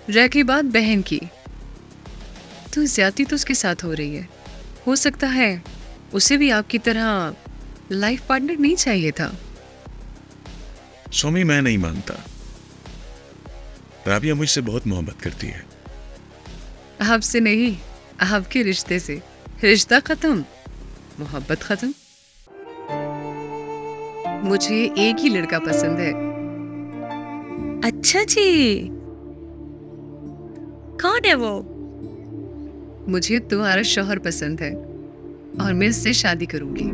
रह बात बहन की, तो ज्यादती तो उसके साथ हो रही है। हो सकता है उसे भी आपकी तरह लाइफ पार्टनर नहीं चाहिए था। सोमी, मैं नहीं मानता। राबिया मुझसे बहुत मोहब्बत करती है। आपसे नहीं, आपके रिश्ते से। रिश्ता खत्म, मोहब्बत खत्म। मुझे एक ही लड़का पसंद है। अच्छा जी, कौन है वो? मुझे तुम्हारा शौहर पसंद है और मैं इससे शादी करूंगी।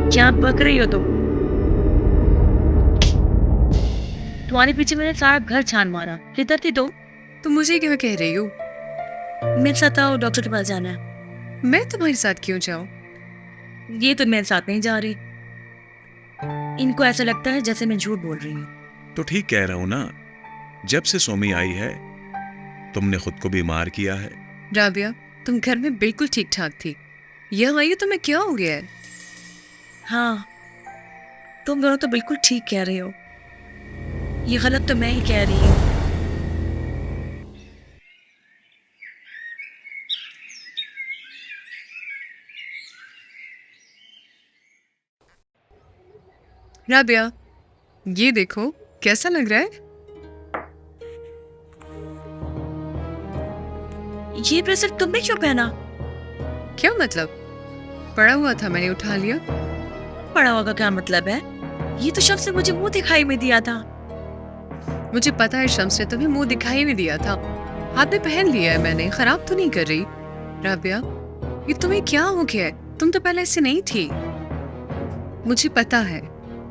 क्या बक रही हो तुम? तुम्हारे पीछे मैंने सारा घर छान मारा। किधर थी तुम? तुम मुझे क्यों कह रही हो? मेरे साथ आओ, डॉक्टर के पास जाना है। मैं तुम्हारे साथ क्यों जाऊं? ये तो मेरे साथ नहीं जा रही। इनको ऐसा लगता है जैसे मैं झूठ बोल रही हूँ। तो ठीक कह रहा हूं ना। जब से सोमी आई है तुमने खुद को बीमार किया है। राबिया, तुम घर में बिल्कुल ठीक ठाक थी। यह आई तुम्हें क्या हो गया है? हाँ, तुम दोनों तो बिल्कुल ठीक कह रही हो। ये गलत तो मैं ही कह रही हूँ। राबिया, ये देखो, कैसा लग रहा है? ये ब्रेसलेट तुमने क्यों पहना? क्या मतलब? पड़ा हुआ था, मैंने उठा लिया। पड़ा हुआ का क्या मतलब है? ये तो शख्स ने मुझे मुंह दिखाई में दिया था। मुझे पता है शम्स ने तुम्हें मुंह दिखाई नहीं दिया था। हाथ में पहन लिया है मैंने, खराब तो नहीं कर रही। राबिया, ये तुम्हें क्या हो गया है? तुम तो पहले ऐसे नहीं थी। मुझे पता है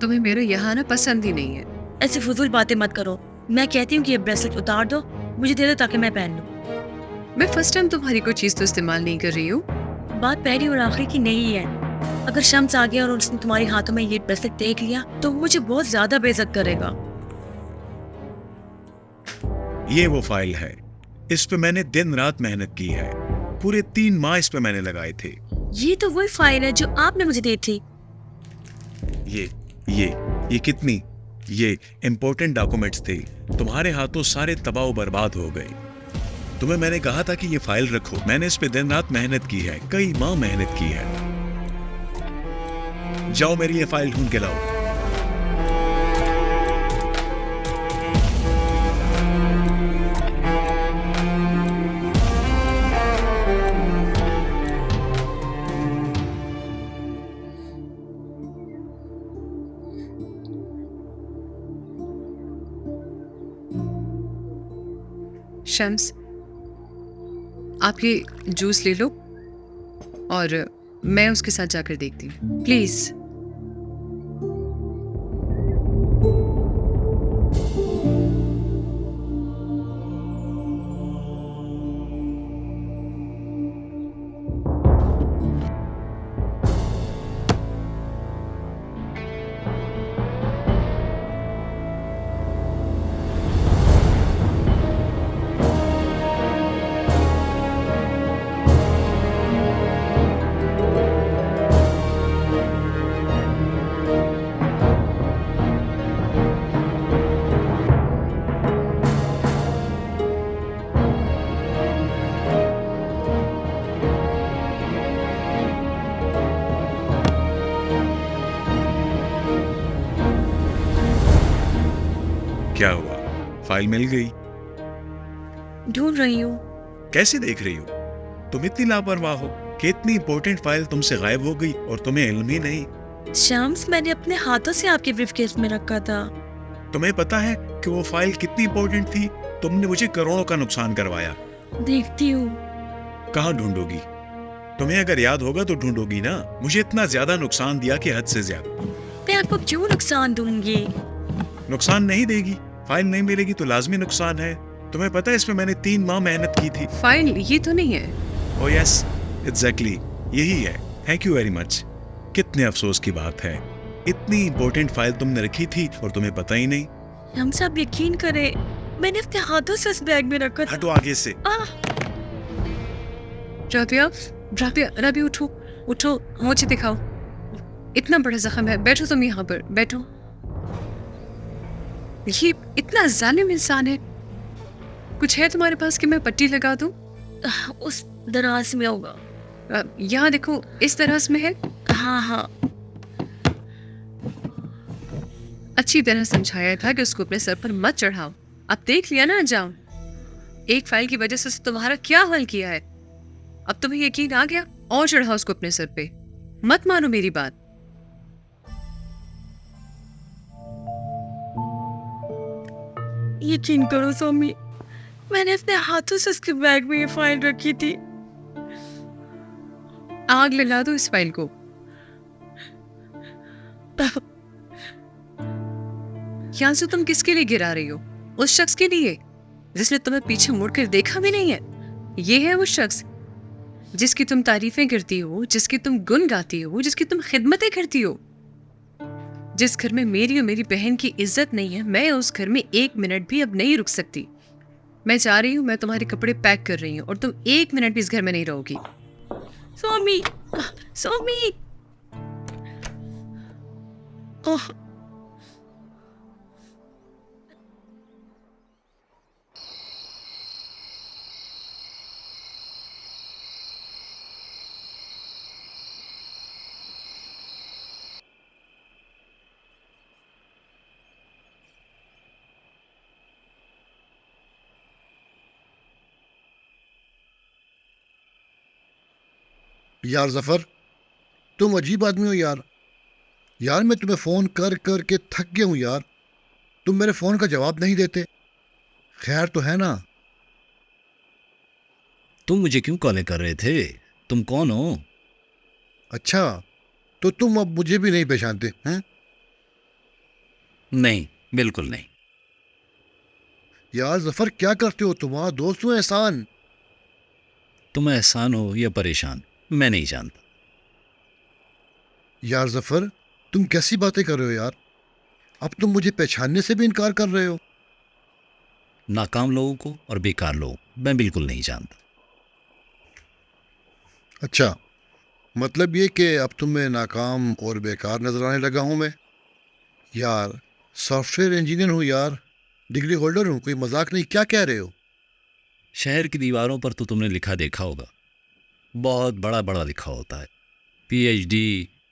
तुम्हें मेरे यहाँ आना पसंद ही नहीं है। ऐसे फजूल बातें मत करो। मैं कहती हूँ कि ये ब्रेसलेट उतार दो, मुझे दे दो ताकि मैं पहन लूँ। मैं फर्स्ट टाइम तुम्हारी कोई चीज तो इस्तेमाल नहीं कर रही हूँ। बात पहली और आखिरी की नहीं है। अगर शम्स आ गया और उसने तुम्हारे हाथों में ये ब्रेसलेट देख लिया तो वो मुझे बहुत ज्यादा बेइज्जत करेगा। ये वो फाइल है। इस पे मैंने दिन रात मेहनत की है। पूरे 3 माह इस पे मैंने लगाए थे। ये तो वही फाइल है जो आपने मुझे दी थी। ये ये कितनी ये इम्पोर्टेंट डॉक्यूमेंट्स थे। तुम्हारे हाथों सारे तबाह बर्बाद हो गए। तुम्हें मैंने कहा था कि ये फाइल रखो। मैंने इस पे दिन रात मेहनत की है, कई माह मेहनत की है। जाओ मेरी ये फाइल ढूंढ के लाओ। शम्स, आप ये जूस ले लो और मैं उसके साथ जाकर देखती हूँ, प्लीज। क्या हुआ? फाइल मिल गई? ढूंढ रही हूँ। कैसे देख रही हो? तुम इतनी लापरवाह हो कि इतनी इंपॉर्टेंट फाइल तुमसे गायब हो गई और तुम्हें इल्म ही नहीं। शम्स, मैंने अपने हाथों से आपके ब्रीफकेस में रखा था। तुम्हें पता है कि वो फाइल कितनी इंपॉर्टेंट थी? तुमने मुझे करोड़ों का नुकसान करवाया। देखती हूँ। कहाँ ढूंढोगी? तुम्हें अगर याद होगा तो ढूंढोगी ना। मुझे इतना ज्यादा नुकसान दिया कि हद से ज्यादा। मैं आपको क्यों नुकसान दूंगी? नुकसान नहीं देगी। फाइल नहीं मिलेगी तो लाजमी नुकसान है। तुम्हें पता है इसमें मैंने 3 माह मेहनत की थी। फाइल ये तो नहीं है? ओह यस, एग्जैक्टली यही है। Thank you very much. कितने अफसोस की बात है, इतनी इंपॉर्टेंट फाइल तुमने रखी थी और तुम्हें पता ही नहीं। हम सब यकीन करें, मैंने अपने हाथों से उस बैग में रखा था। हटो आगे से। राबिया, राबिया, राबिया उठो, उठो, मुझे दिखाओ। इतना बड़ा जख्म है, बैठो तुम यहाँ पर, बैठो। ये इतना जालिम इंसान है। कुछ है तुम्हारे पास कि मैं पट्टी लगा दूं? उस दराज में होगा। यहाँ देखो, इस दराज में है। हाँ हाँ, अच्छी तरह समझाया था कि उसको अपने सर पर मत चढ़ाओ। अब देख लिया ना अंजाम। एक फाइल की वजह से तुम्हारा क्या हाल किया है। अब तुम्हें यकीन आ गया, और चढ़ाओ उसको अपने सर पे। मत मानो मेरी बात। यकीन करो स्वामी, मैंने अपने हाथों से उसके बैग में ये फाइल रखी थी। आग लगा दो इस फाइल को। यहाँ से तुम किसके लिए गिरा रही हो? उस शख्स के लिए जिसने तुम्हें पीछे मुड़कर देखा भी नहीं है। ये है वो शख्स जिसकी तुम तारीफें करती हो, जिसकी तुम गुन गाती हो, जिसकी तुम खिदमतें करती हो। जिस घर में मेरी और मेरी बहन की इज्जत नहीं है, मैं उस घर में 1 मिनट भी अब नहीं रुक सकती। मैं चाह रही हूँ, मैं तुम्हारे कपड़े पैक कर रही हूँ और तुम 1 मिनट भी इस घर में नहीं रहोगी। स्वामी, स्वामी, ओह, यार जफर, तुम अजीब आदमी हो यार। यार मैं तुम्हें फ़ोन कर कर के थक गया हूँ यार। तुम मेरे फ़ोन का जवाब नहीं देते। खैर तो है ना? तुम मुझे क्यों कॉल कर रहे थे? तुम कौन हो? अच्छा, तो तुम अब मुझे भी नहीं पहचानते हैं? नहीं, बिल्कुल नहीं। यार जफर, क्या करते हो? तुम्हारा दोस्त हूँ एहसान। तुम एहसान हो या परेशान, मैं नहीं जानता। यार जफर, तुम कैसी बातें कर रहे हो यार? अब तुम मुझे पहचानने से भी इनकार कर रहे हो। नाकाम लोगों को और बेकार लोगों को मैं बिल्कुल नहीं जानता। अच्छा, मतलब ये कि अब तुम्हें नाकाम और बेकार नजर आने लगा हूँ मैं? यार सॉफ्टवेयर इंजीनियर हूँ यार, डिग्री होल्डर हूँ, कोई मजाक नहीं। क्या कह रहे हो? शहर की दीवारों पर तो तुमने लिखा देखा होगा, बहुत बड़ा बड़ा लिखा होता है, PhD,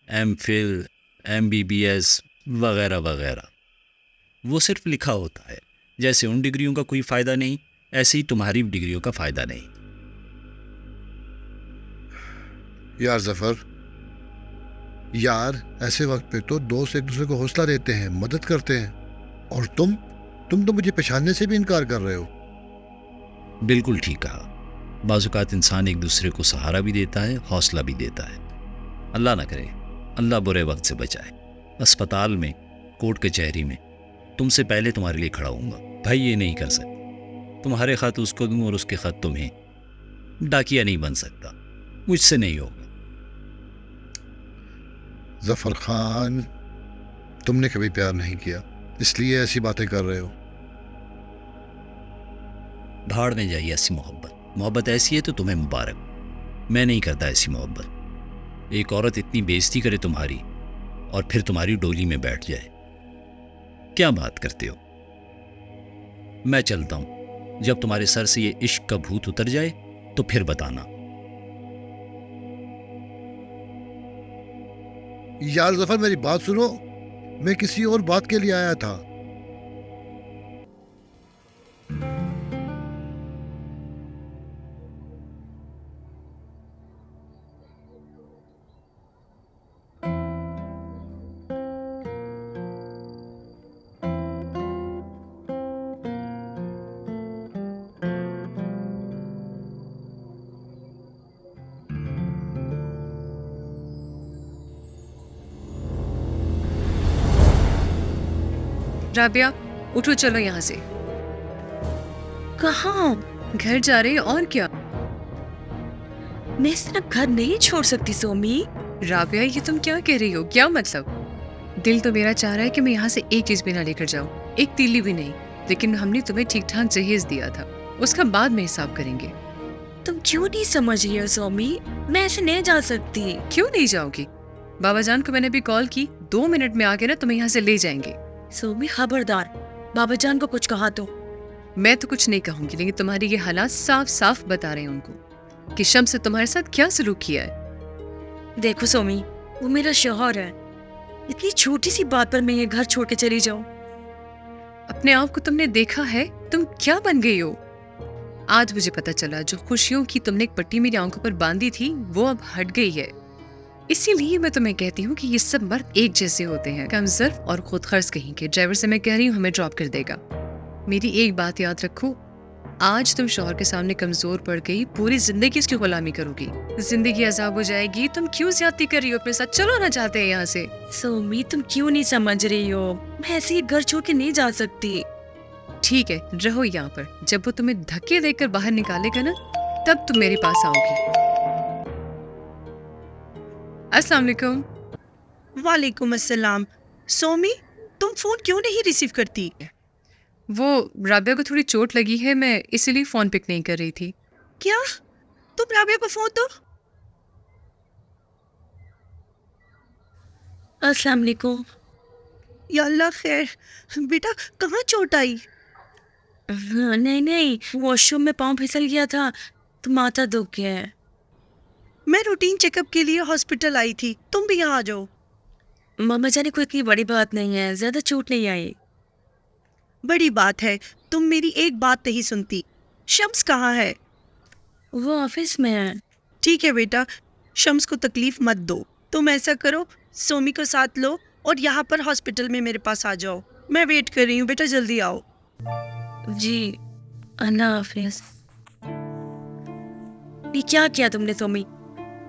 MPhil, MBBS वगैरह वगैरह। वो सिर्फ लिखा होता है। जैसे उन डिग्रियों का कोई फ़ायदा नहीं, ऐसे ही तुम्हारी डिग्रियों का फ़ायदा नहीं। यार जफर, यार ऐसे वक्त पे तो दोस्त एक दूसरे को हौसला देते हैं, मदद करते हैं, और तुम तो मुझे पहचानने से भी इनकार कर रहे हो। बिल्कुल ठीक कहा। बाज़-औक़ात इंसान एक दूसरे को सहारा भी देता है, हौसला भी देता है। अल्लाह ना करे, अल्लाह बुरे वक्त से बचाए। अस्पताल में, कोर्ट कचहरी में तुमसे पहले तुम्हारे लिए खड़ा हूँगा। भाई ये नहीं कर सकता। तुम्हारे ख़त उसको दूँ और उसके ख़त तुम्हें। डाकिया नहीं बन सकता, मुझसे नहीं होगा। जफर खान, तुमने कभी प्यार नहीं किया, इसलिए ऐसी बातें कर रहे हो। भाड़ में जाइए ऐसी मोहब्बत। मोहब्बत ऐसी है तो तुम्हें मुबारक। मैं नहीं करता ऐसी मोहब्बत। एक औरत इतनी बेइज्जती करे तुम्हारी और फिर तुम्हारी डोली में बैठ जाए, क्या बात करते हो? मैं चलता हूं। जब तुम्हारे सर से ये इश्क का भूत उतर जाए तो फिर बताना। यार जफर, मेरी बात सुनो, मैं किसी और बात के लिए आया था। राबिया, उठो, चलो यहाँ से। कहाँ? घर जा रही हो और क्या? मैं इस तरह घर नहीं छोड़ सकती सोमी। राबिया, ये तुम क्या कह रही हो? क्या मतलब? दिल तो मेरा चाह रहा है कि मैं यहाँ से एक चीज भी ना लेकर जाऊँ, एक तीली भी नहीं। लेकिन हमने तुम्हें ठीक ठाक जहेज दिया था, उसका बाद में हिसाब करेंगे। तुम क्यों नहीं समझ रही हो सोमी? मैं ऐसे नहीं जा सकती। क्यों नहीं जाओगी? बाबा जान को मैंने भी कॉल की, 2 मिनट में आके ना तुम्हें यहाँ से ले जाएंगे। सोमी खबरदार, बाबा जान को कुछ कहा तो। मैं तो कुछ नहीं कहूंगी, लेकिन तुम्हारी ये हालात साफ साफ बता रहे हैं उनको कि शम्स से तुम्हारे साथ क्या सलूक किया है। देखो सोमी, वो मेरा शौहर है, इतनी छोटी सी बात पर मैं ये घर छोड़ के चली जाऊं? अपने आप को तुमने देखा है, तुम क्या बन गई हो? आज मुझे पता चला, जो खुशियों की तुमने एक पट्टी मेरी आंखों पर बांधी थी वो अब हट गई है। इसीलिए मैं तुम्हें कहती हूँ कि ये सब मर्द एक जैसे होते हैं, कमजोर और खुद खर्च कहीं के। ड्राइवर से मैं कह रही हूँ हमें ड्रॉप कर देगा। मेरी एक बात याद रखो, आज तुम शौहर के सामने कमजोर पड़ गई, पूरी जिंदगी इसकी गुलामी करोगी, जिंदगी अजाब हो जाएगी। तुम क्यों ज्यादती कर रही हो अपने साथ? चलो ना जाते हैं यहाँ से। सोमी तुम क्यों नहीं समझ रही हो? मैं ऐसे ही घर छोड़ के नहीं जा सकती। ठीक है, रहो यहाँ पर। जब वो तुम्हें धक्के देकर बाहर निकालेगा ना, तब तुम मेरे पास आओगी। अस्सलाम वालेकुम। वालेकुम अस्सलाम। सोमी, तुम फोन क्यों नहीं रिसीव करती? वो राबिया को थोड़ी चोट लगी है, मैं इसीलिए फोन पिक नहीं कर रही थी। क्या? तुम राबिया को फोन दो। अस्सलाम वालेकुम। या अल्लाह खैर। बेटा कहाँ चोट आई? नहीं नहीं, वॉशरूम में पाँव फिसल गया था तो माथा दुख गया है। मैं रूटीन चेकअप के लिए हॉस्पिटल आई थी, तुम भी यहाँ आ जाओ। मामा जाने कोई इतनी बड़ी बात नहीं है, ज्यादा चोट नहीं आई। बड़ी बात है, तुम मेरी एक बात नहीं सुनती। शम्स कहाँ है? वो ऑफिस में है। ठीक है बेटा, शम्स को तकलीफ मत दो। तुम ऐसा करो, सोमी को साथ लो और यहाँ पर हॉस्पिटल में मेरे पास आ जाओ। मैं वेट कर रही हूँ, बेटा जल्दी आओ। जी, अल्लाह हाफिज। ये क्या किया तुमने सोमी?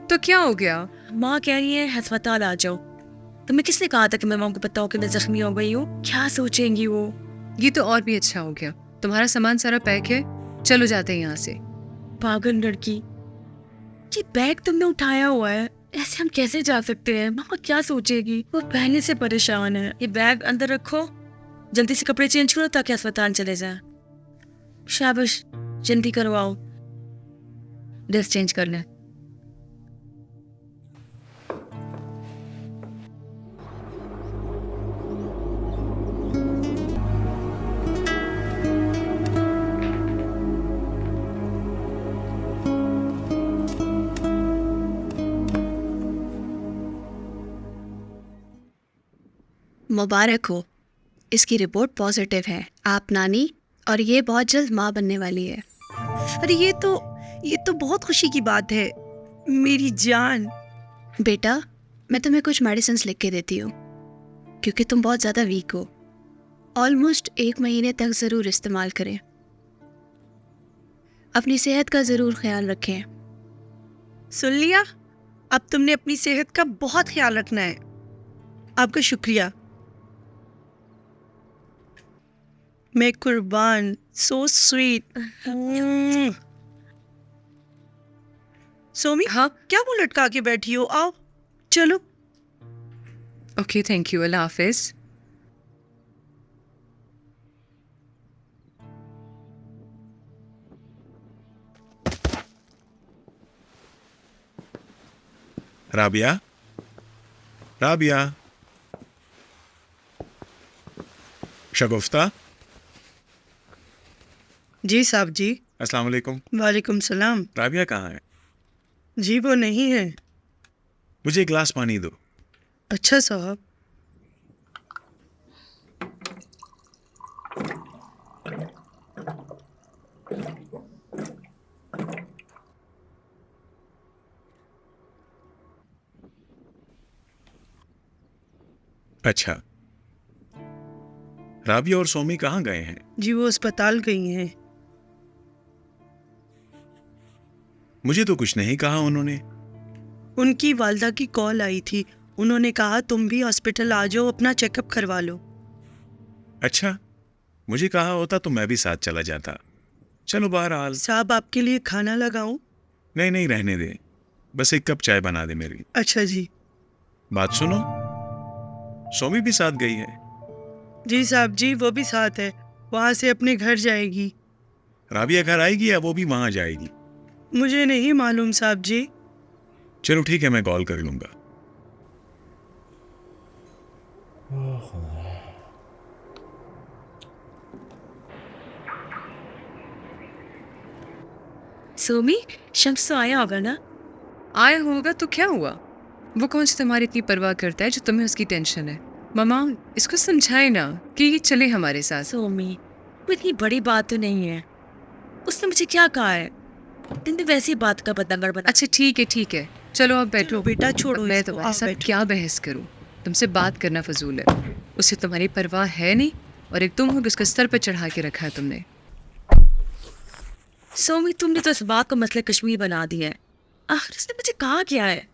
तो क्या हो गया? माँ कह रही है अस्पताल आ जाओ। तुम्हें किसने कहा था कि मैं माँ को बताऊँ कि मैं जख्मी हो गई हूँ? क्या सोचेंगी वो? ये तो और भी अच्छा हो गया, तुम्हारा सामान सारा पैक है, चलो जाते हैं यहाँ से। पागल लड़की, ये बैग तुमने उठाया हुआ है, ऐसे हम कैसे जा सकते हैं? मामा क्या सोचेगी? वो पहले से परेशान है। ये बैग अंदर रखो, जल्दी से कपड़े चेंज करो ताकि अस्पताल चले जाए। शाबाश, जल्दी करवाओ, ड्रेस चेंज कर लें। मुबारक हो, इसकी रिपोर्ट पॉजिटिव है। आप नानी और ये बहुत जल्द माँ बनने वाली है। अरे ये तो बहुत खुशी की बात है मेरी जान। बेटा, मैं तुम्हें कुछ मेडिसिन लिख के देती हूँ क्योंकि तुम बहुत ज़्यादा वीक हो। ऑलमोस्ट 1 महीने तक ज़रूर इस्तेमाल करें। अपनी सेहत का ज़रूर ख्याल रखें। सुन लिया? अब तुमने अपनी सेहत का बहुत ख्याल रखना है। आपका शुक्रिया। मैं कुर्बान। So sweet. सोमी, हाँ क्या मुंह लटका के बैठी हो? आओ चलो। ओके, थैंक यू, अल्लाह हाफिज। राबिया, राबिया, शगुफ्ता। जी साहब जी। अस्सलाम वालेकुम। वालेकुम सलाम। राबिया कहाँ है? जी वो नहीं है। मुझे एक गिलास पानी दो। अच्छा साहब। अच्छा, राबिया और सोमी कहाँ गए हैं? जी वो अस्पताल गई हैं। मुझे तो कुछ नहीं कहा उन्होंने। उनकी वालदा की कॉल आई थी, उन्होंने कहा तुम भी हॉस्पिटल आ जाओ, अपना चेकअप करवा लो। अच्छा, मुझे कहा होता तो मैं भी साथ चला जाता। चलो बहरहाल। साहब आपके लिए खाना लगाऊं? नहीं नहीं, रहने दे, बस एक कप चाय बना दे मेरी। अच्छा जी। बात सुनो, सोमी भी साथ गई है? जी साहब जी, वो भी साथ है, वहाँ से अपने घर जाएगी। राबिया घर आएगी या वो भी वहां जाएगी? मुझे नहीं मालूम साहब जी। चलो ठीक है, मैं कॉल कर लूंगा। सोमी, शम्स तो आया होगा ना? आया होगा तो क्या हुआ? वो कौन सी तुम्हारी इतनी परवाह करता है जो तुम्हें उसकी टेंशन है? मामा, इसको समझाए ना कि ये चले हमारे साथ। सोमी, वो इतनी बड़ी बात तो नहीं है। उसने मुझे क्या कहा है? तुमने वैसी बात का बदंगड़ बना। अच्छा ठीक है, चलो अब बैठो। चलो बेटा, छोड़ो मैं इसको, तुम्हारे आप साथ बैठो। क्या बहस करूं? तुमसे बात करना फजूल है। उसे तुम्हारी परवाह है नहीं, और एक तुम हो कि उसको सर पर चढ़ा के रखा है तुमने। सोमी, तुमने तो इस बात को मसले कश्मीर बना दिया है। आखिर उसने मुझे कहा क्या है?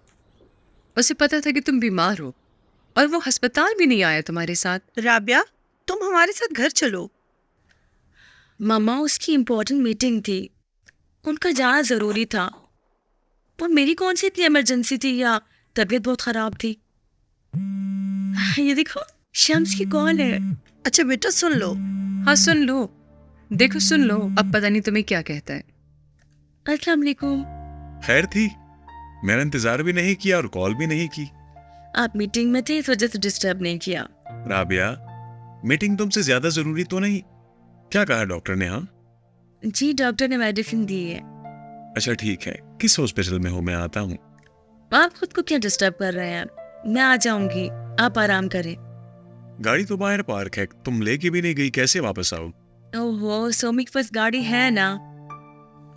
उसे पता था कि तुम बीमार हो, और वो अस्पताल भी नहीं आया तुम्हारे साथ। राबिया, तुम हमारे साथ घर चलो। मामा, उसकी इम्पोर्टेंट मीटिंग थी, उनका जाना ज़रूरी था। और मेरी कौन सी इतनी इमरजेंसी थी या तबीयत बहुत ख़राब थी? ये देखो, शम्स की कॉल है। अच्छा बेटा, सुन लो। हाँ सुन लो, देखो सुन लो, अब पता नहीं तुम्हें क्या कहता है। अस्सलाम वालेकुम। खैर थी? मैंने इंतजार भी नहीं किया और कॉल भी नहीं की। आप मीटिंग में थे, इस वजह से डिस्टर्ब नहीं किया। राबिया, मीटिंग तुमसे ज्यादा जरूरी तो नहीं? क्या कहा डॉक्टर ने? हाँ जी, डॉक्टर ने मेडिसिन दी है। अच्छा ठीक है, किस हॉस्पिटल में हो? मैं आता हूँ। आप खुद को क्या डिस्टर्ब कर रहे हैं? मैं आ जाऊंगी, आप आराम करें। गाड़ी तो बाहर पार्क है, तुम लेके भी नहीं गई, कैसे वापस आओ? ओहो, सोमी के पास गाड़ी है ना,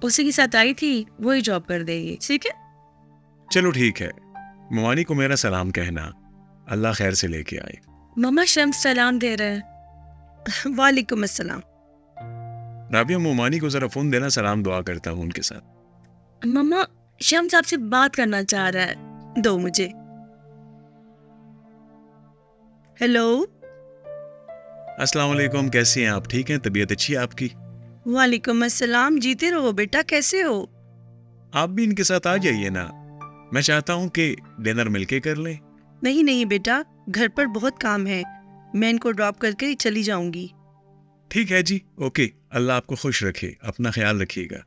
उसी के साथ आई थी, वही ड्रॉप कर देगी। ठीक है? चलो ठीक है, मवानी को मेरा सलाम कहना, अल्लाह खैर से लेके आए। मम्मा शम्स सलाम दे रहे हैं। वालेकुम अस्सलाम। राबिया, मोमानी को जरा फोन देना, सलाम दुआ करता हूँ उनके साथ। मम्मा, शम्स आपसे बात करना चाह रहा है। दो मुझे। हेलो। अस्सलाम वालेकुम, कैसी हैं आप? ठीक हैं? तबीयत अच्छी है आपकी? वालेकुम अस्सलाम। जीते रहो बेटा, कैसे हो? आप भी इनके साथ आ जाइए ना, मैं चाहता हूँ कि डिनर मिलके कर लें। नहीं नहीं बेटा, घर पर बहुत काम है, मैं इनको ड्रॉप करके चली जाऊंगी। ठीक है जी, ओके, अल्लाह आपको खुश रखे, अपना ख्याल रखिएगा।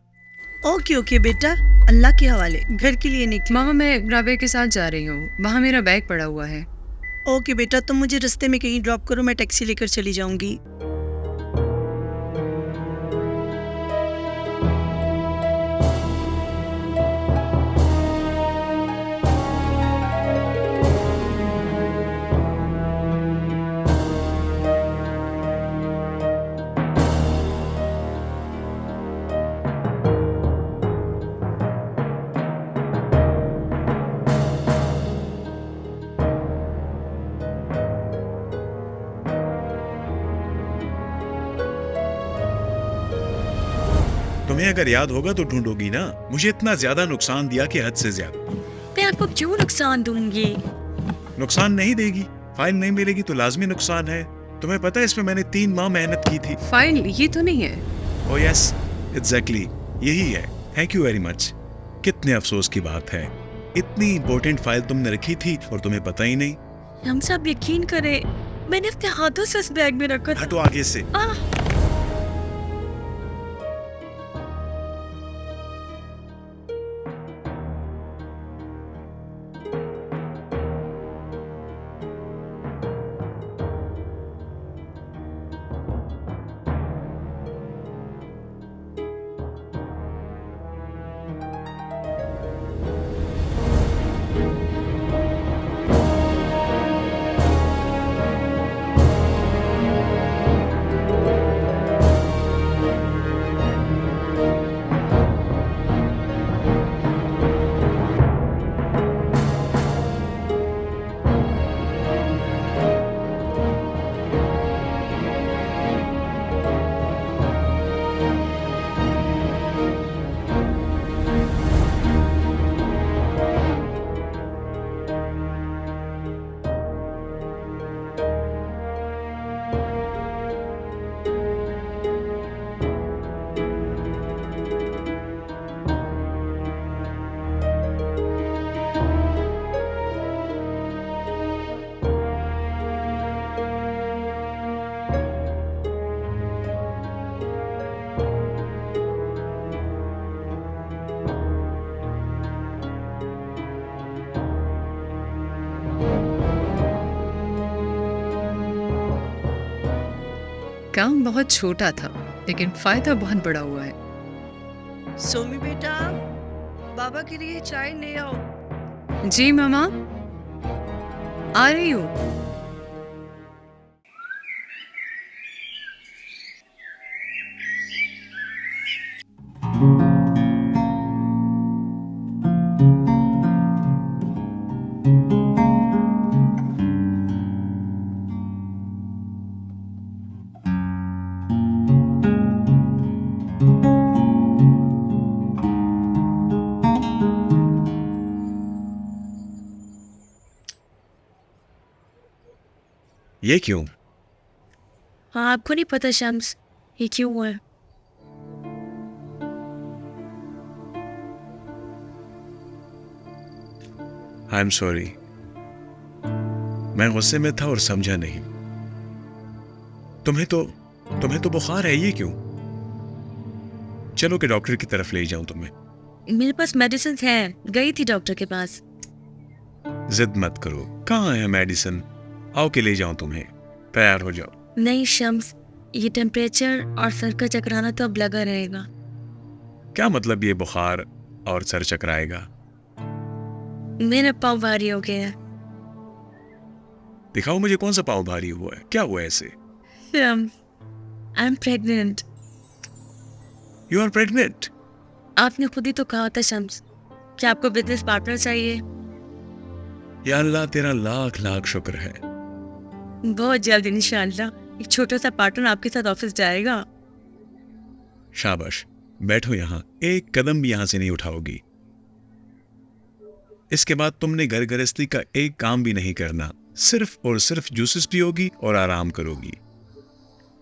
ओके ओके बेटा, अल्लाह के हवाले। घर के लिए निकली। मामा, मैं राबिया के साथ जा रही हूँ, वहाँ मेरा बैग पड़ा हुआ है। ओके बेटा, तुम मुझे रास्ते में कहीं ड्रॉप करो, मैं टैक्सी लेकर चली जाऊंगी। तुम्हें अगर याद होगा तो ढूंढोगी ना, मुझे इतना ज्यादा नुकसान दिया कि हद से ज्यादा। मैं आपको क्यों नुकसान दूंगी? नुकसान नहीं देगी, फाइल नहीं मिलेगी तो लाजमी नुकसान है। तुम्हें पता है इसमें मैंने 3 माह मेहनत की थी। फाइल ये तो नहीं है? ओह यस, एग्जैक्टली यही है। Thank you very much. कितने अफसोस की बात है, इतनी इंपॉर्टेंट फाइल तुमने रखी थी और तुम्हें पता ही नहीं। हम सब यकीन करें, मैंने अपने हाथों से उस बैग में रखा था। हटो आगे से। काम बहुत छोटा था लेकिन फायदा बहुत बड़ा हुआ है। सोमी बेटा, बाबा के लिए चाय ले आओ। जी मामा, आ रही हूँ। ये क्यों? हाँ, आपको नहीं पता शम्स ये क्यों हुआ है? आई एम सॉरी, मैं गुस्से में था और समझा नहीं। तुम्हें तो बुखार है, ये क्यों? चलो कि डॉक्टर की तरफ ले जाऊं तुम्हें। मेरे पास मेडिसिन है, गई थी डॉक्टर के पास। जिद मत करो, कहाँ है मेडिसिन? आओ कि ले जाऊं तुम्हें, तैयार हो जाओ। नहीं शम्स, ये टेम्परेचर और सर का चकराना तो अब लगा रहेगा। क्या मतलब ये बुखार और सर चकराएगा? मेरा पाँव भारी हो गया है। दिखाओ मुझे कौन सा पाँव भारी हुआ है, क्या हुआ है ऐसे? Shams, I am pregnant. You are pregnant? आपने खुद ही तो कहा था शम्स कि आपको बिजनेस पार्टनर चाहिए। या अल्लाह, तेरा लाख लाख शुक्र है। बहुत जल्द इंशाल्लाह एक छोटा सा पार्टनर आपके साथ ऑफिस जाएगा। शाबाश, बैठो यहाँ, एक कदम भी यहाँ से नहीं उठाओगी। इसके बाद तुमने घर गृहस्थी का एक काम भी नहीं करना, सिर्फ और सिर्फ जूसेस पियोगी और आराम करोगी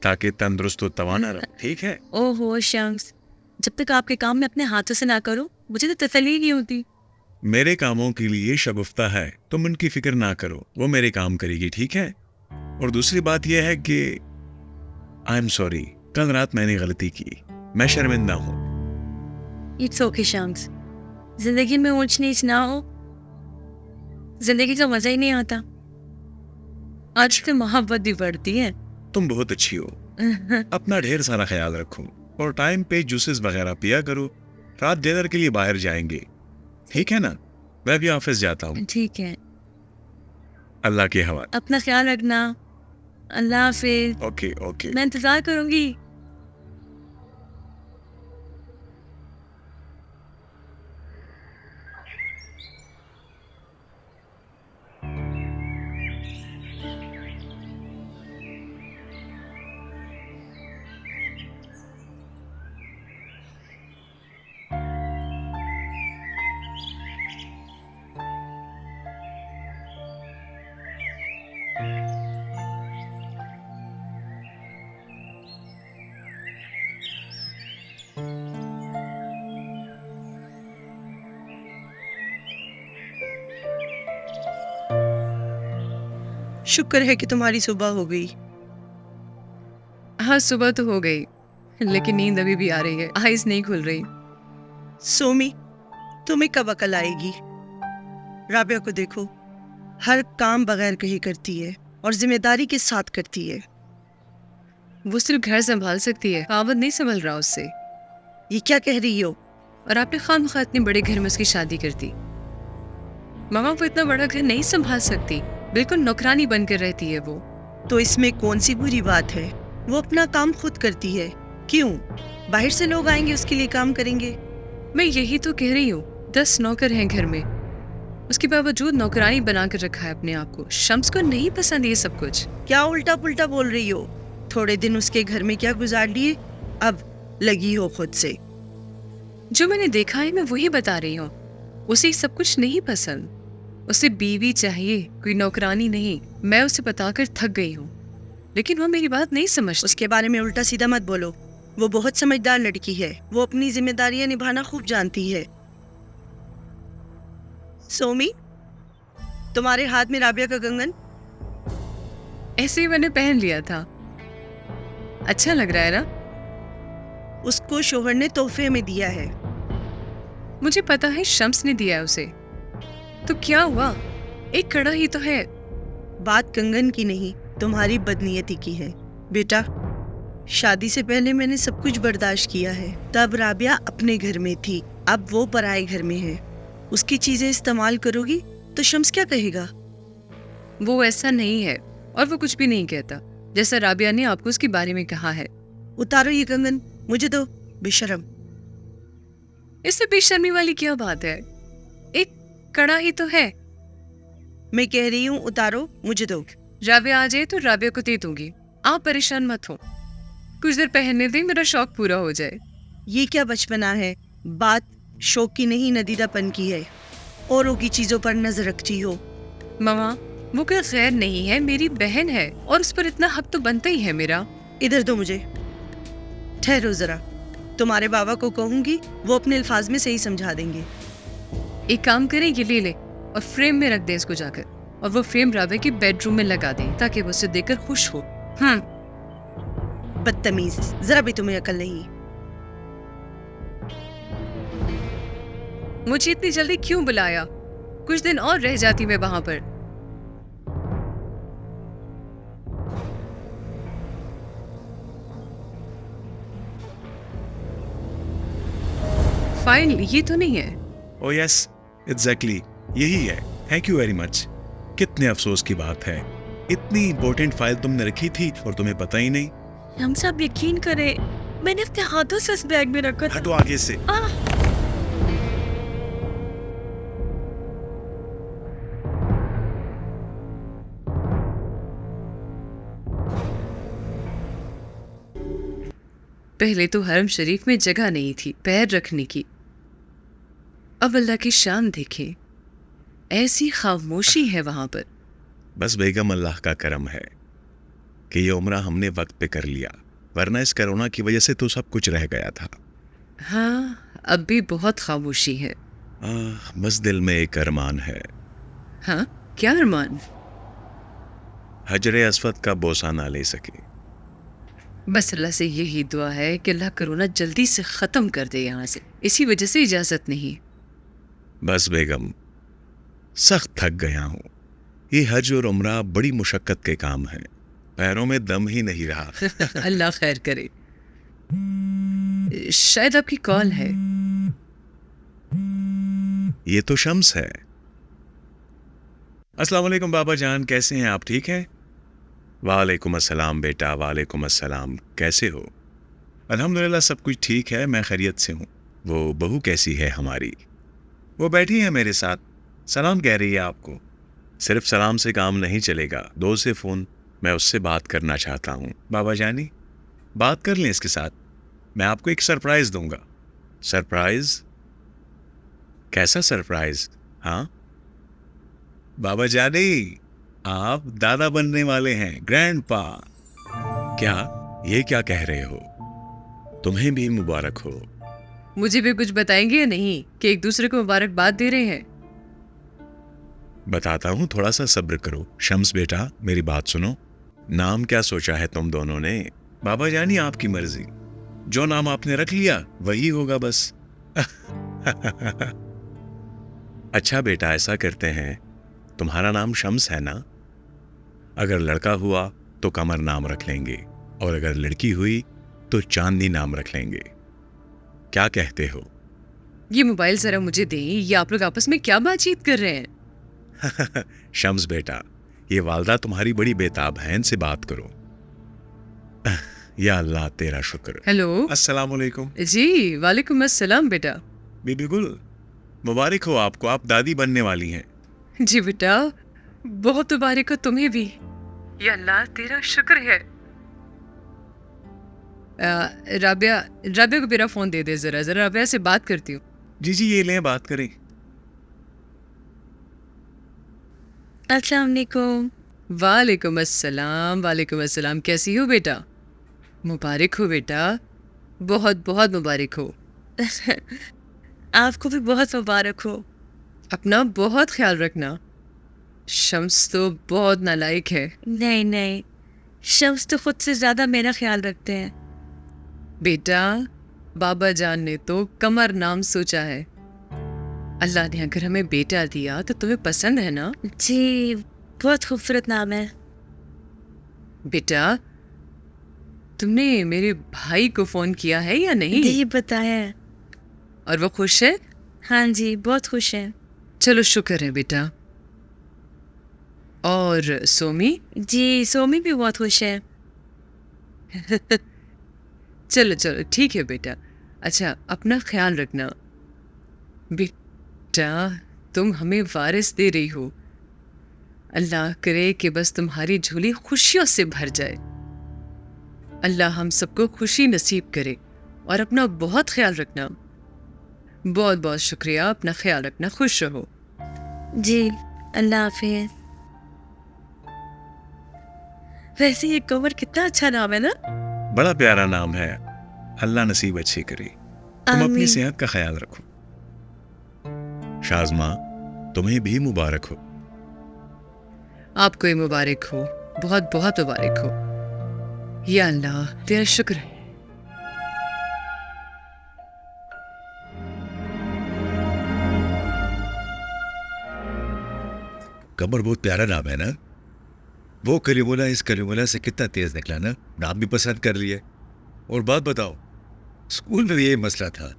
ताकि तंदुरुस्त और तवाना रहो, ठीक है? ओहो शम्स, जब तक आपके काम में अपने हाथों से ना करो मुझे तो तसल्ली नहीं होती। मेरे कामों के लिए शगुफ्ता है, तुम उनकी फिक्र ना करो, वो मेरे काम करेगी, ठीक है? और दूसरी बात यह है कि आई एम सॉरी, कल रात मैंने गलती की, मैं शर्मिंदा हूं। इट्स ओके शम्स, जिंदगी में ऊंच नीच ना हो, जिंदगी का मजा ही नहीं आता। आज तो मोहब्बत भी बढ़ती है। तुम बहुत अच्छी हो, अपना ढेर सारा ख्याल रखो और टाइम पे जूसेस वगैरह पिया करो। रात डिनर के लिए बाहर जाएंगे, ठीक है ना? मैं भी ऑफिस जाता हूँ। ठीक है, अल्लाह के हवाले। अपना ख्याल रखना। अल्लाह हाफिज। Okay okay. मैं इंतजार करूंगी। शुक्र है कि तुम्हारी सुबह हो गई। हाँ, सुबह तो हो गई लेकिन नींद अभी भी आ रही है, आइज नहीं खुल रही। सोमी, तुम्हें कब अकल आएगी? राबिया को देखो, हर काम बगैर कहे करती है और जिम्मेदारी के साथ करती है। वो सिर्फ घर संभाल सकती है, पावत नहीं संभल रहा उससे। ये क्या कह रही हो? और आपने खामखा इतने बड़े घर में उसकी शादी कर दी। मामा वो इतना बड़ा घर नहीं संभाल सकती, बिल्कुल नौकरानी बनकर रहती है वो। तो इसमें कौन सी बुरी बात है? वो अपना काम खुद करती है, क्यों बाहर से लोग आएंगे उसके लिए काम करेंगे? मैं यही तो कह रही हूँ, 10 नौकर हैं घर में, उसके बावजूद नौकरानी बनाकर रखा है अपने आप को। शम्स को नहीं पसंद ये सब कुछ। क्या उल्टा पुल्टा बोल रही हो? थोड़े दिन उसके घर में क्या गुजार लिए, अब लगी हो खुद से। जो मैंने देखा है मैं वही बता रही हूँ। उसे सब कुछ नहीं पसंद, उसे बीवी चाहिए, कोई नौकरानी नहीं। मैं उसे बताकर थक गई हूँ लेकिन वो मेरी बात नहीं समझती। उसके बारे में उल्टा सीधा मत बोलो, वो बहुत समझदार लड़की है, वो अपनी जिम्मेदारियां निभाना खूब जानती है। सोमी, तुम्हारे हाथ में राबिया का कंगन। ऐसे ही मैंने पहन लिया था। अच्छा लग रहा है ना? उसको शोहर ने तोहफे में दिया है। मुझे पता है शम्स ने दिया है उसे। तो क्या हुआ? एक कड़ा ही तो है। बात कंगन की नहीं, तुम्हारी बदनीयती की है। बेटा, शादी से पहले मैंने सब कुछ बर्दाश्त किया है। तब राबिया अपने घर में थी, अब वो पराए घर में है। उसकी चीजें इस्तेमाल करोगी तो शम्स क्या कहेगा? वो ऐसा नहीं है और वो कुछ भी नहीं कहता, जैसा राबिया ने आपको उसके बारे में कहा है। उतारो ये कंगन, मुझे दो, बेशरम। इससे बेशर्मी वाली क्या बात है? एक कड़ा ही तो है। मैं कह रही हूँ उतारो, मुझे दो। राबिया आ जाए तो राबिया को दे दूंगी, आप परेशान मत हो। कुछ देर पहनने दें, मेरा शौक पूरा हो जाए। ये क्या बचपना है? बात शौक की नहीं, नदीदापन की है। औरों की चीजों पर नजर रखती हो। मामा, वो कोई गैर नहीं है, मेरी बहन है और उस पर इतना हक तो बनता ही है मेरा। इधर दो मुझे। ठहरो जरा, तुम्हारे बाबा को कहूंगी, वो अपने अल्फाज में सही समझा देंगे। एक काम करें, ये ले ले और फ्रेम में रख दे इसको जाकर, और वो फ्रेम राबिया के बेडरूम में लगा दें ताकि वो उसे देखकर खुश हो। बदतमीज, जरा भी तुम्हें अकल नहीं। मुझे इतनी जल्दी क्यों बुलाया? कुछ दिन और रह जाती मैं वहां पर। फाइल ये तो नहीं है? ओ यस, एग्जैक्टली यही है। Thank you very much. कितने अफसोस की बात है, इतनी इंपॉर्टेंट फाइल तुमने रखी थी और तुम्हें पता ही नहीं। हम सब यकीन करें, मैंने अपने हाथों से इस बैग में रखा था। हटो आगे से। पहले तो हरम शरीफ में जगह नहीं थी पैर रखने की, अब अल्लाह की शान देखें, ऐसी खामोशी है वहां पर। बस बेगम, अल्लाह का करम है कि ये उम्रा हमने वक्त पे कर लिया, वरना इस कोरोना की वजह से तो सब कुछ रह गया था। हाँ, अब भी बहुत खामोशी है। बस दिल में एक अरमान है। हाँ, क्या अरमान? हजरे अस्वद का बोसा ना ले सके। बस अल्लाह से यही दुआ है कि अल्लाह कोरोना जल्दी से ख़त्म कर दे यहाँ से, इसी वजह से इजाज़त नहीं। बस बेगम, सख्त थक गया हूँ। ये हज और उम्रा बड़ी मुशक्क़त के काम हैं, पैरों में दम ही नहीं रहा। अल्लाह खैर करे। शायद आपकी कॉल है। ये तो शम्स है। अस्सलाम वालेकुम बाबा जान, कैसे हैं आप? ठीक हैं? वालेकुम अस्सलाम बेटा, वालेकुम अस्सलाम। कैसे हो? अल्हम्दुलिल्लाह सब कुछ ठीक है, मैं खैरियत से हूँ। वो बहू कैसी है हमारी? वो बैठी है मेरे साथ, सलाम कह रही है आपको। सिर्फ सलाम से काम नहीं चलेगा, दोस्त से फ़ोन, मैं उससे बात करना चाहता हूँ। बाबा जानी, बात कर लें इसके साथ, मैं आपको एक सरप्राइज़ दूंगा। सरप्राइज़? कैसा सरप्राइज़? हाँ बाबा जानी, आप दादा बनने वाले हैं, ग्रैंडपा। क्या ये क्या कह रहे हो? तुम्हें भी मुबारक हो। मुझे भी कुछ बताएंगे या नहीं कि एक दूसरे को मुबारकबाद दे रहे हैं? बताता हूँ, थोड़ा सा सब्र करो। शम्स बेटा, मेरी बात सुनो। नाम क्या सोचा है तुम दोनों ने? बाबा जानी, आपकी मर्जी, जो नाम आपने रख लिया वही होगा बस। अच्छा बेटा, ऐसा करते हैं, तुम्हारा नाम शम्स है ना? अगर लड़का हुआ तो कमर नाम रख लेंगे, और अगर लड़की हुई तो चांदनी नाम रख लेंगे। क्या कहते हो? ये मोबाइल जरा मुझे दें, ये आप लोग आपस में क्या बातचीत कर रहे हैं? शम्स बेटा, ये वालदा तुम्हारी बड़ी बेताब है, इनसे बात करो। या अल्लाह तेरा शुक्र। हेलो। अस्सलाम वालेकुम। जी वालेकुम अस्सलाम बेटा। बीबी गुल, मुबारक हो आपको, आप दादी बनने वाली हैं। जी बेटा, बहुत मुबारक हो तुम्हें भी। या अल्लाह तेरा शुक्र है। राबिया को मेरा फोन दे दे जरा, राबिया से बात करती हूँ। जी जी, ये लें, बात करें। अस्सलाम वालेकुम। वालेकुम अस्सलाम। वालेकुम अस्सलाम। कैसी हो बेटा? मुबारक हो बेटा, बहुत बहुत मुबारक हो। आपको भी बहुत मुबारक हो। अपना बहुत ख्याल रखना। शम्स तो बहुत नालायक है। नहीं नहीं, शम्स तो खुद से ज्यादा मेरा ख्याल रखते हैं। बेटा, बाबा जान ने तो कमर नाम सोचा है। अल्लाह ने अगर हमें बेटा दिया तो तुम्हें पसंद है ना? जी, बहुत खूबसूरत नाम है। बेटा, तुमने मेरे भाई को फोन किया है या नहीं? जी बताया। और वो खुश है? हाँ जी, बहुत खुश हैं। चलो शुक्र है बेटा। और सोमी? जी, सोमी भी बहुत खुश है। चलो चलो ठीक है बेटा। अच्छा, अपना ख्याल रखना। बेटा, तुम हमें वारिस दे रही हो। अल्लाह करे कि बस तुम्हारी झोली खुशियों से भर जाए। अल्लाह हम सबको खुशी नसीब करे। और अपना बहुत ख्याल रखना। बहुत बहुत शुक्रिया, अपना ख्याल रखना, खुश रहो। जी, अल्लाह हाफिज़। वैसे ये कमर कितना अच्छा नाम है ना? बड़ा प्यारा नाम है। अल्लाह नसीब अच्छी करे। तुम अपनी आमीन। सेहत का ख्याल रखो। शाज़मा, तुम्हें भी मुबारक हो। आपको ये मुबारक हो, बहुत बहुत मुबारक हो। या अल्लाह, तेरा शुक्र है। कमर बहुत प्यारा नाम है ना। वो कलीमुल्ला इस कलीमुल्ला से कितना तेज निकला ना, नाम भी पसंद कर लिए। और बात बताओ, स्कूल में भी यही मसला था।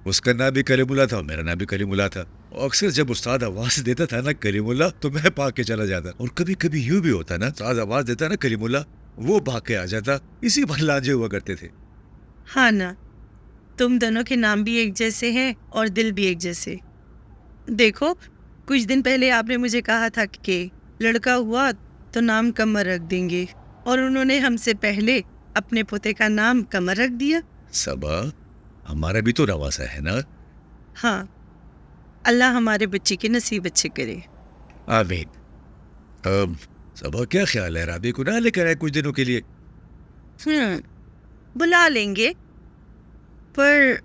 उसका नाम भी कलीमुल्ला था और मेरा नाम भी कलीमुल्ला था। और अक्सर जब उस्ताद आवाज देता था ना कलीमुल्ला, तो मैं भाग के चला जाता। और कभी कभी यूं भी होता ना, उस्ताद आवाज देता ना कलीमुल्ला, वो भाग के आ जाता। इसी भर लांजे हुआ करते थे। हाँ ना, तुम दोनों के नाम भी एक जैसे हैं और दिल भी एक जैसे। देखो, कुछ दिन पहले आपने मुझे कहा था कि लड़का हुआ तो नाम कमर रख देंगे, और उन्होंने हमसे पहले अपने पोते का नाम कमर रख दिया। सबा, हमारा भी तो रवासा है ना। हाँ, अल्लाह हमारे बच्चे के नसीब अच्छे करे। आमीन। सबा, क्या ख्याल है, राबी को ना लेकर आए कुछ दिनों के लिए? बुला लेंगे, पर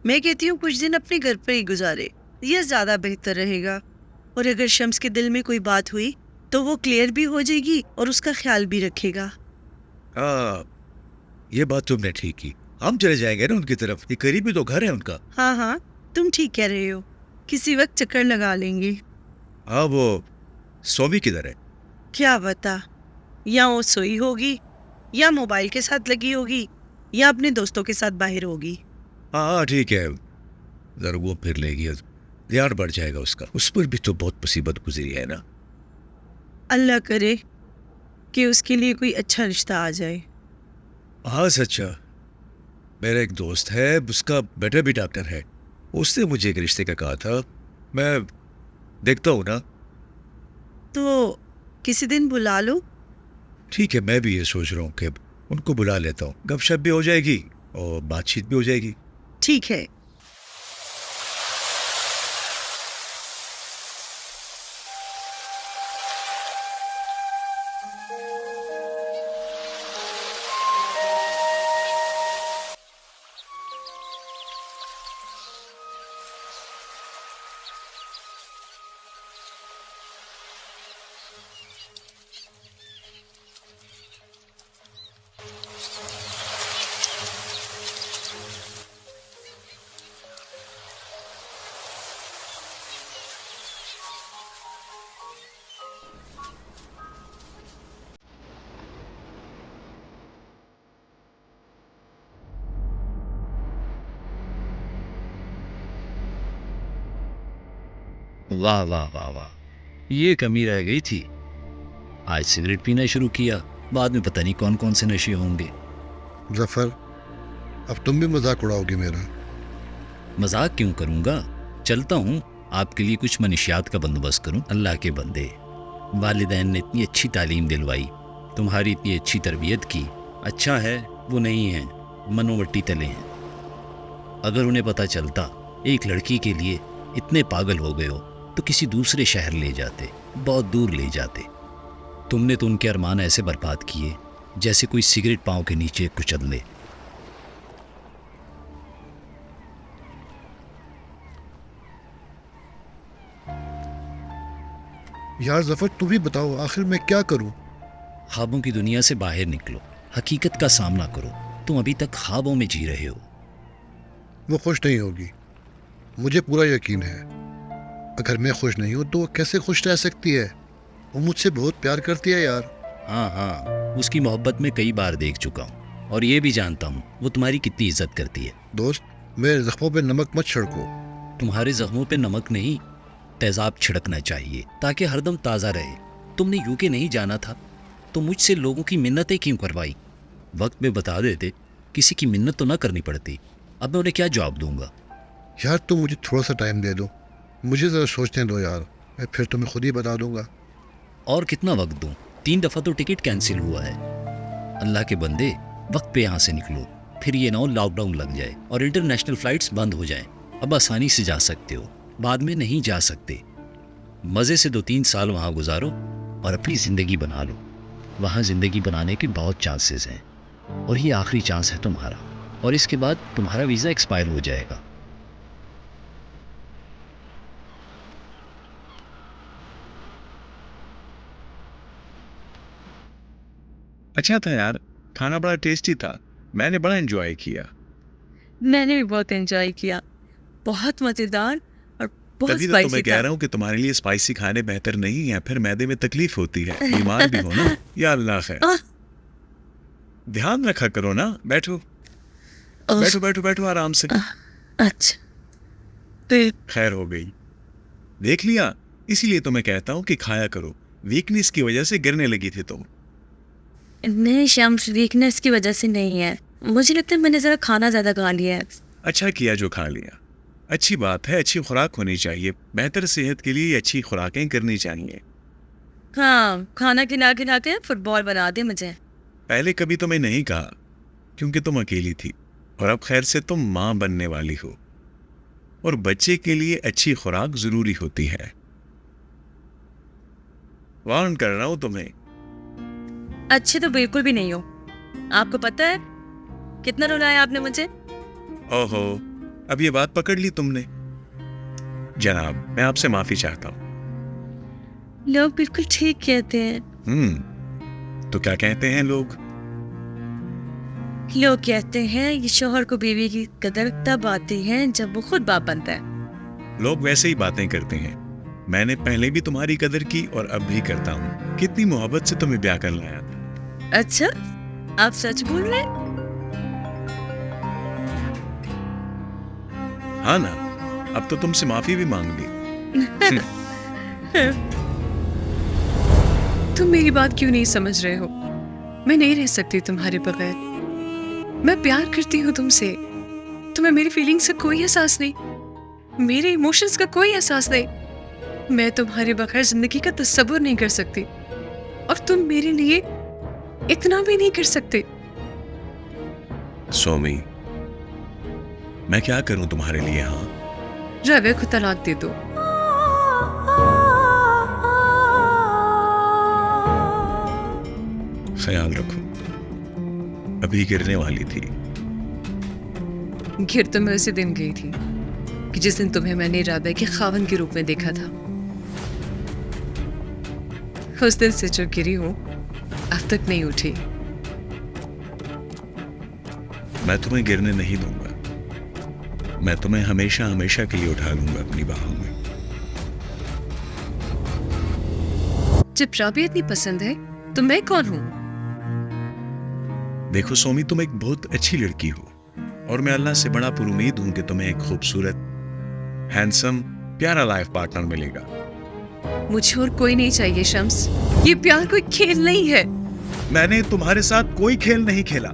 मैं कहती हूँ कुछ दिन अपने घर पर ही गुजारे, यह ज़्यादा बेहतर रहेगा। और अगर शम्स के दिल में कोई बात हुई तो वो क्लियर भी हो जाएगी और उसका ख्याल भी रखेगा। ये बात तुमने ठीक की। हम चले जाएंगे ना उनकी तरफ, ये करीबी तो घर है उनका। हाँ हाँ, तुम ठीक कह रहे हो, किसी वक्त चक्कर लगा लेंगे। हाँ, वो सोमी किधर है? क्या बता, या वो सोई होगी, या मोबाइल के साथ लगी होगी, या अपने दोस्तों के साथ बाहर होगी। हाँ ठीक है, जरा वो फिर लेगी, ध्यान बढ़ जाएगा उसका। उस पर भी तो बहुत मुसीबत गुजरी है ना। अल्लाह करे कि उसके लिए कोई अच्छा रिश्ता आ जाए। हाँ सच्चा, मेरा एक दोस्त है, उसका बेटा भी डॉक्टर है। उसने मुझे एक रिश्ते का कहा था, मैं देखता हूँ ना। तो किसी दिन बुला लो। ठीक है, मैं भी ये सोच रहा हूँ कि उनको बुला लेता हूँ, गपशप भी हो जाएगी और बातचीत भी हो जाएगी। ठीक है। वाह वाह वाह वाह, ये कमी रह गई थी। आज सिगरेट पीना शुरू किया, बाद में पता नहीं कौन कौन से नशे होंगे। जफर, अब तुम भी मजाक उड़ाओगे मेरा? मजाक क्यों करूंगा, चलता हूँ, आपके लिए कुछ मनीशियात का बंदोबस्त करूं। अल्लाह के बंदे, वालिदैन ने इतनी अच्छी तालीम दिलवाई, तुम्हारी इतनी अच्छी तरबियत की। अच्छा है वो नहीं है, मनोवट्टी तले हैं। अगर उन्हें पता चलता एक लड़की के लिए इतने पागल हो गए हो तो किसी दूसरे शहर ले जाते, बहुत दूर ले जाते। तुमने तो उनके अरमान ऐसे बर्बाद किए जैसे कोई सिगरेट पाँव के नीचे कुचल ले। यार जफर, तुम ही बताओ, आखिर मैं क्या करूं? ख्वाबों की दुनिया से बाहर निकलो, हकीकत का सामना करो। तुम अभी तक ख्वाबों में जी रहे हो। वो खुश नहीं होगी, मुझे पूरा यकीन है। अगर मैं खुश नहीं हूँ तो वो कैसे खुश रह सकती है? वो मुझसे बहुत प्यार करती है यार। हाँ हाँ, उसकी मोहब्बत में कई बार देख चुका हूँ और ये भी जानता हूँ वो तुम्हारी कितनी इज्जत करती है। दोस्त, मेरे जख्मों पे नमक मत छिड़को। तुम्हारे जख्मों पे नमक नहीं, तेजाब छिड़कना चाहिए ताकि हरदम ताज़ा रहे। तुमने यूके नहीं जाना था तो मुझसे लोगों की मिन्नतें क्यों करवाई? वक्त में बता देते, किसी की मिन्नत तो ना करनी पड़ती। अब मैं उन्हें क्या जवाब दूंगा? यार तुम मुझे थोड़ा सा टाइम दे दो, मुझे ज़रा सोचने दो यार, मैं फिर तुम्हें खुद ही बता दूंगा। और कितना वक्त दूं? 3 दफ़ा तो टिकट कैंसिल हुआ है। अल्लाह के बंदे, वक्त पे यहाँ से निकलो, फिर ये ना हो लॉकडाउन लग जाए और इंटरनेशनल फ़्लाइट्स बंद हो जाएं। अब आसानी से जा सकते हो, बाद में नहीं जा सकते। मज़े से 2-3 साल वहाँ गुजारो और अपनी ज़िंदगी बना लो। वहाँ ज़िंदगी बनाने के बहुत चांसेस हैं और ये आखिरी चांस है तुम्हारा, और इसके बाद तुम्हारा वीज़ा एक्सपायर हो जाएगा। अच्छा था यार, खाना बड़ा टेस्टी था, मैंने बड़ा एंजॉय किया। मैंने भी बहुत एंजॉय किया, बहुत मज़ेदार और बहुत तभी तो तुम्हें स्पाइसी कह था। रहा हूँ कि तुम्हारे लिए स्पाइसी खाने बेहतर नहीं है, फिर मैदे में तकलीफ होती है, बीमार भी हो ना। या अल्लाह खैर, आह। ध्यान रखा करो ना। बैठो बैठो बैठो बैठो आराम से। अच्छा, तो खैर हो गई, देख लिया, इसीलिए तो मैं कहता हूँ कि खाया करो। वीकनेस की वजह से गिरने लगी थी तुम। नहीं शम्स, वीकनेस की वजह से नहीं है, मुझे लगता है मैंने ज़रा खाना ज़्यादा खा लिया है। अच्छा किया जो खा लिया, अच्छी बात है, अच्छी खुराक होनी चाहिए। बेहतर सेहत के लिए अच्छी खुराकें करनी चाहिए। हाँ, खाना खिला खिला के फुटबॉल बना दे मुझे। पहले कभी तुम्हें नहीं कहा क्योंकि तुम अकेली थी, और अब खैर से तुम माँ बनने वाली हो, और बच्चे के लिए अच्छी खुराक जरूरी होती है। वार्न कर रहा हूं तुम्हें। अच्छे तो बिल्कुल भी नहीं हो। आपको पता है कितना रुलाया आपने मुझे? ओहो, अब ये बात पकड़ ली तुमने। जनाब, मैं आपसे माफी चाहता हूँ। लोग बिल्कुल ठीक कहते हैं। तो क्या कहते हैं लोग? लोग कहते हैं ये शोहर को बीवी की कदर तब आती है जब वो खुद बाप बनता है। लोग वैसे ही बातें करते हैं। मैंने पहले भी तुम्हारी कदर की और अब भी करता हूँ। कितनी मोहब्बत से तुम्हें ब्याह कर लाया था। अच्छा, आप सच बोल रहे हैं? हाँ ना, अब तो तुमसे माफी भी मांग ली। तुम मेरी बात क्यों नहीं समझ रहे हो? मैं नहीं रह सकती तुम्हारे बगैर। मैं प्यार करती हूँ तुमसे। तुम्हें मेरी फीलिंग्स का कोई एहसास नहीं, मेरे इमोशंस का कोई एहसास नहीं। मैं तुम्हारे बगैर जिंदगी का तस्वुर नहीं कर सकती, और तुम मेरे लिए इतना भी नहीं कर सकते। सोमी, मैं क्या करूं तुम्हारे लिए? हाँ, राबिया को तलाक दे दो। ख्याल रखो, अभी गिरने वाली थी। घिर तो मैं उसी दिन गई थी कि जिस दिन तुम्हें मैंने राबिया के खावन के रूप में देखा था। उस दिन से जो गिरी हूं, अब तक नहीं उठी। मैं तुम्हें गिरने नहीं दूंगा। मैं तुम्हें हमेशा हमेशा के लिए उठा लूंगा अपनी बाहों में। जब राबिया इतनी पसंद है तो मैं कौन हूं? देखो सोमी, तुम एक बहुत अच्छी लड़की हो, और मैं अल्लाह से बड़ा पुरुमीद हूं कि तुम्हें एक खूबसूरत, हैंडसम, प्यारा लाइफ पार्टनर मिलेगा। मुझे और कोई नहीं चाहिए शम्स। ये प्यार कोई खेल नहीं है। मैंने तुम्हारे साथ कोई खेल नहीं खेला।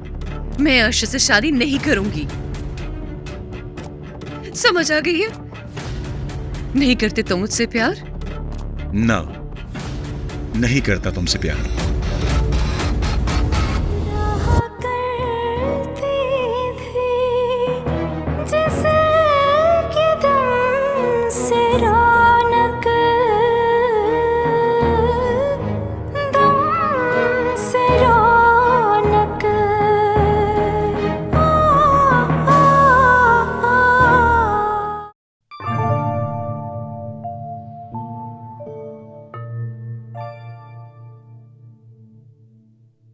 मैं अर्श से शादी नहीं करूंगी। समझ आ गई है? नहीं करते तुम मुझसे प्यार? ना, नहीं करता तुमसे प्यार।